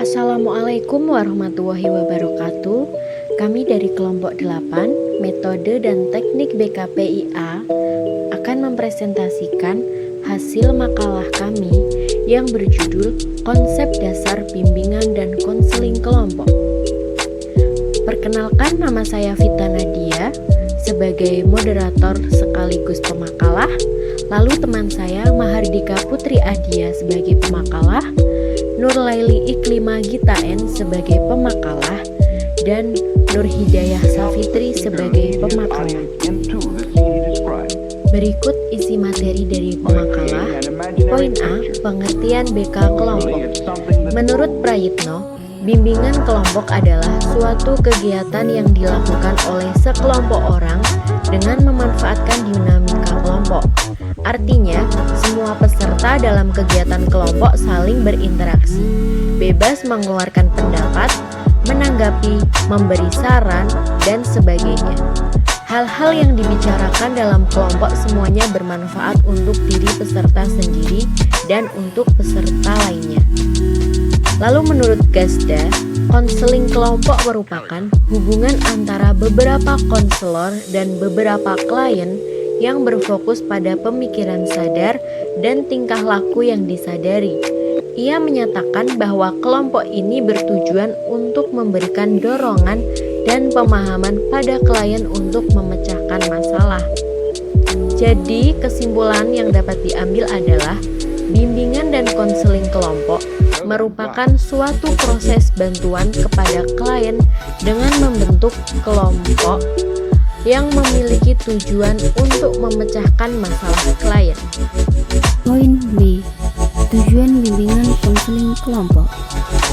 Assalamualaikum warahmatullahi wabarakatuh. Kami dari kelompok 8 Metode dan Teknik BKPIA akan mempresentasikan hasil makalah kami yang berjudul Konsep Dasar Bimbingan dan Konseling Kelompok. Perkenalkan, nama saya Vita Nadia sebagai moderator sekaligus pemakalah. Lalu teman saya Mahardika Putri Adia sebagai pemakalah, Nurlaili Iklima Gita N sebagai pemakalah, dan Nur Hidayah Safitri sebagai pemakalah. Berikut isi materi dari pemakalah. Poin A, pengertian BK kelompok. Menurut Prayitno, bimbingan kelompok adalah suatu kegiatan yang dilakukan oleh sekelompok orang dengan memanfaatkan dinamika kelompok. Artinya, semua peserta dalam kegiatan kelompok saling berinteraksi, bebas mengeluarkan pendapat, menanggapi, memberi saran, dan sebagainya. Hal-hal yang dibicarakan dalam kelompok semuanya bermanfaat untuk diri peserta sendiri dan untuk peserta lainnya. Lalu menurut Gazda, konseling kelompok merupakan hubungan antara beberapa konselor dan beberapa klien yang berfokus pada pemikiran sadar dan tingkah laku yang disadari. Ia menyatakan bahwa kelompok ini bertujuan untuk memberikan dorongan dan pemahaman pada klien untuk memecahkan masalah. Jadi, kesimpulan yang dapat diambil adalah bimbingan dan konseling kelompok merupakan suatu proses bantuan kepada klien dengan membentuk kelompok yang memiliki tujuan untuk memecahkan masalah klien. Poin B. Tujuan bimbingan konseling kelompok.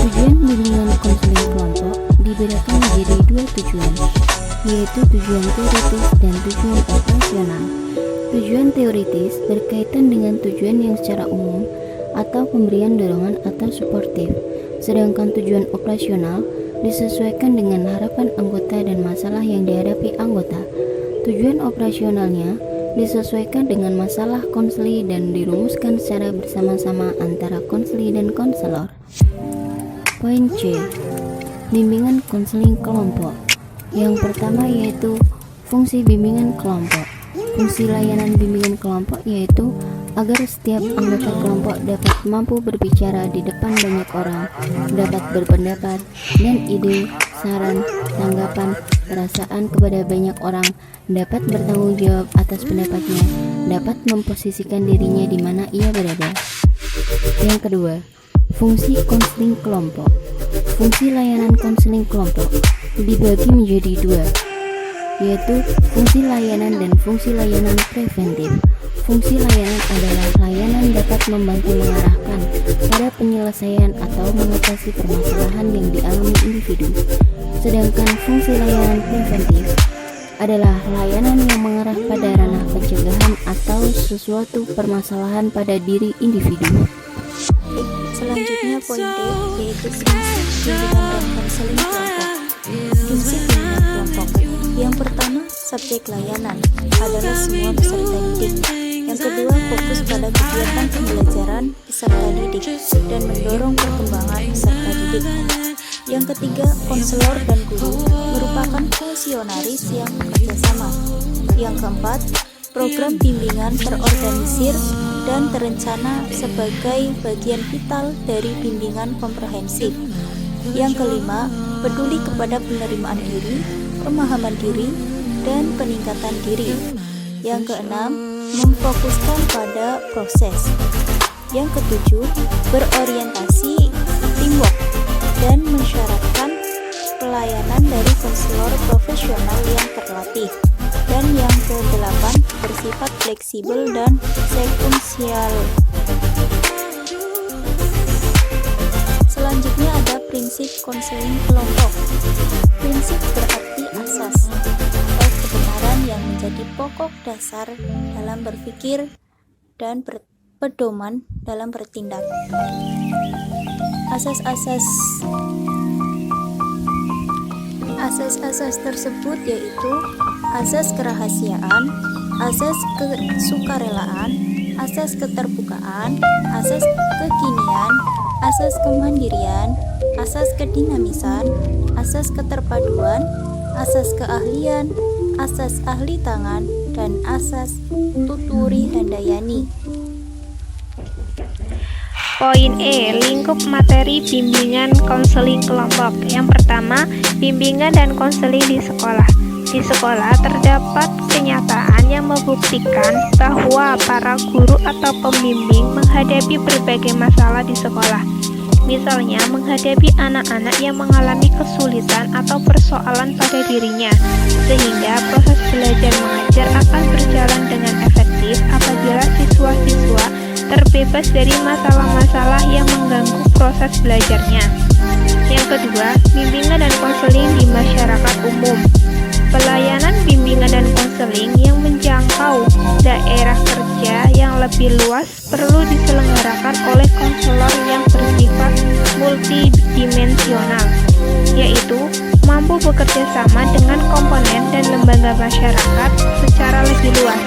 Tujuan bimbingan konseling kelompok dibedakan menjadi dua tujuan, yaitu tujuan teoritis dan tujuan operasional. Tujuan teoritis berkaitan dengan tujuan yang secara umum atau pemberian dorongan atau suportif, sedangkan tujuan operasional disesuaikan dengan harapan anggota dan masalah yang dihadapi anggota. Tujuan operasionalnya disesuaikan dengan masalah konseli dan dirumuskan secara bersama-sama antara konseli dan konselor. Poin C. Bimbingan konseling kelompok. Yang pertama yaitu fungsi bimbingan kelompok. Fungsi layanan bimbingan kelompok yaitu agar setiap anggota kelompok dapat mampu berbicara di depan banyak orang, dapat berpendapat dan ide, saran, tanggapan, perasaan kepada banyak orang, dapat bertanggung jawab atas pendapatnya, dapat memposisikan dirinya di mana ia berada. Yang kedua, fungsi konseling kelompok. Fungsi layanan konseling kelompok dibagi menjadi dua, yaitu fungsi layanan dan fungsi layanan preventif. Fungsi layanan adalah layanan dapat membantu mengarahkan pada penyelesaian atau mengatasi permasalahan yang dialami individu. Sedangkan fungsi layanan preventif adalah layanan yang mengarah pada ranah pencegahan atau sesuatu permasalahan pada diri individu. Selanjutnya poin D, yaitu prinsip bimbingan dan konseling kelompok. Prinsip bimbingan kelompok. Yang pertama, subjek layanan adalah semua peserta didik. Yang kedua, fokus pada kegiatan pembelajaran peserta didik dan mendorong perkembangan peserta didik. Yang ketiga, konselor dan guru merupakan fungsionaris yang bekerjasama. Yang keempat, program bimbingan terorganisir dan terencana sebagai bagian vital dari bimbingan komprehensif. Yang kelima, peduli kepada penerimaan diri, pemahaman diri, dan peningkatan diri. Yang keenam, memfokuskan pada proses. Yang ketujuh, berorientasi teamwork dan mensyaratkan pelayanan dari konselor profesional yang terlatih. Dan yang kedelapan, bersifat fleksibel dan sekuensial. Selanjutnya ada prinsip konseling kelompok. Prinsip berarti asas atau kebenaran yang menjadi pokok dasar dalam berpikir dan pedoman dalam bertindak. Asas-asas tersebut yaitu asas kerahasiaan, asas kesukarelaan, asas keterbukaan, asas kekinian, asas kemandirian, asas kedinamisan, asas keterpaduan, asas keahlian, asas ahli tangan, dan asas tuturi handayani. Poin E, lingkup materi bimbingan konseling kelompok. Yang pertama, bimbingan dan konseling di sekolah. Di sekolah terdapat kenyataan yang membuktikan bahwa para guru atau pembimbing menghadapi berbagai masalah di sekolah. Misalnya, menghadapi anak-anak yang mengalami kesulitan atau persoalan pada dirinya, sehingga proses belajar mengajar akan berjalan dengan efektif apabila siswa-siswa terbebas dari masalah-masalah yang mengganggu proses belajarnya. Yang kedua, bimbingan dan konseling di masyarakat umum. Pelayanan bimbingan dan konseling yang menjangkau daerah kerja yang lebih luas perlu diselenggarakan oleh konselor yang bersifat multidimensional, yaitu mampu bekerja sama dengan komponen dan lembaga masyarakat secara lebih luas.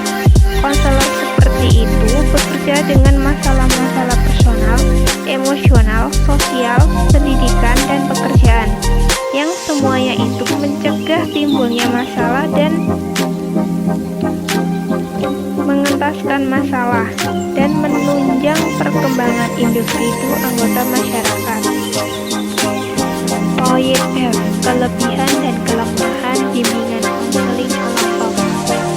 Konselor seperti itu bekerja dengan masalah-masalah personal, emosional, sosial, pendidikan, dan pekerjaan, yang semuanya itu mencegah timbulnya masalah dan mengentaskan masalah dan menunjang perkembangan individu anggota masyarakat. Poin F, kelebihan dan kelemahan bimbingan konseling kelompok.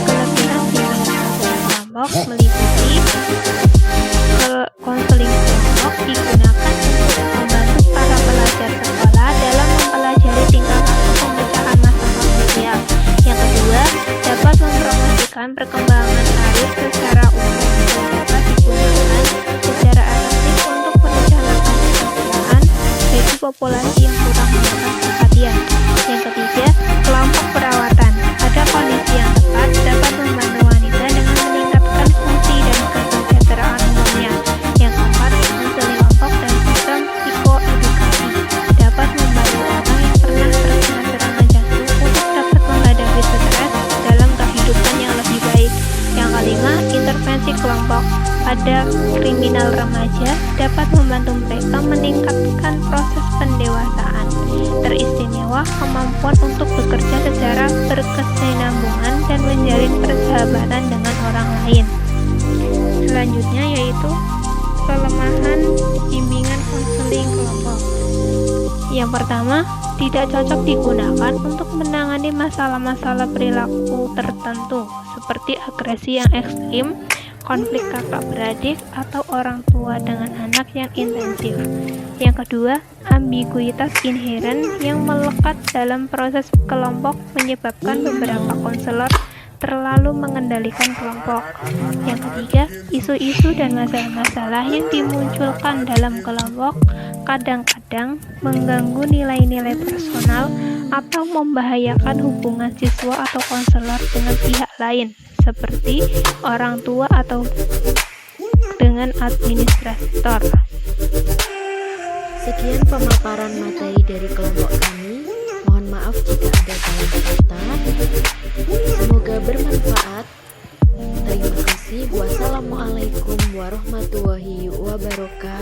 Kelebihan bimbingan konseling kelompok meliputi konseling kelompok digunakan untuk membantu para pelajar sekolah dalam mempelajari tingkah laku pemecahan masalah sosial. Yang kedua, dapat mempromosikan perkembangan karir secara umum dan dapat digunakan secara efektif untuk merencanakan kesejahteraan bagi populasi yang kurang mendapat perhatian. Yang ketiga, kelompok perawatan. Ada kondisi yang tepat dapat membantu wanita dengan meningkatkan fungsi dan kesejahteraan umumnya. Yang keempat, konseling kelompok dan sistem psikoedukasi dapat membantu orang yang pernah terkena serangan jantung untuk dapat menghadapi stres dalam kehidupan yang lebih baik. Yang kelima, intervensi kelompok pada kriminal remaja dapat membantu mereka meningkatkan proses pendewasaan. Teristimewa kemampuan untuk bekerja secara berkesinambungan dan menjalin persahabatan dengan orang lain. Selanjutnya yaitu kelemahan bimbingan konseling kelompok. Yang pertama, tidak cocok digunakan untuk menangani masalah-masalah perilaku tertentu seperti agresi yang ekstrim, konflik kakak beradik, atau orang tua dengan anak yang intensif. Yang kedua, ambiguitas inheren yang melekat dalam proses kelompok menyebabkan beberapa konselor terlalu mengendalikan kelompok. Yang ketiga, isu-isu dan masalah-masalah yang dimunculkan dalam kelompok kadang-kadang mengganggu nilai-nilai personal atau membahayakan hubungan siswa atau konselor dengan pihak lain, seperti orang tua atau dengan administrator. Sekian pemaparan materi dari kelompok kami. Mohon maaf jika ada salah kata. Semoga bermanfaat. Terima kasih. Wassalamualaikum warahmatullahi wabarakatuh.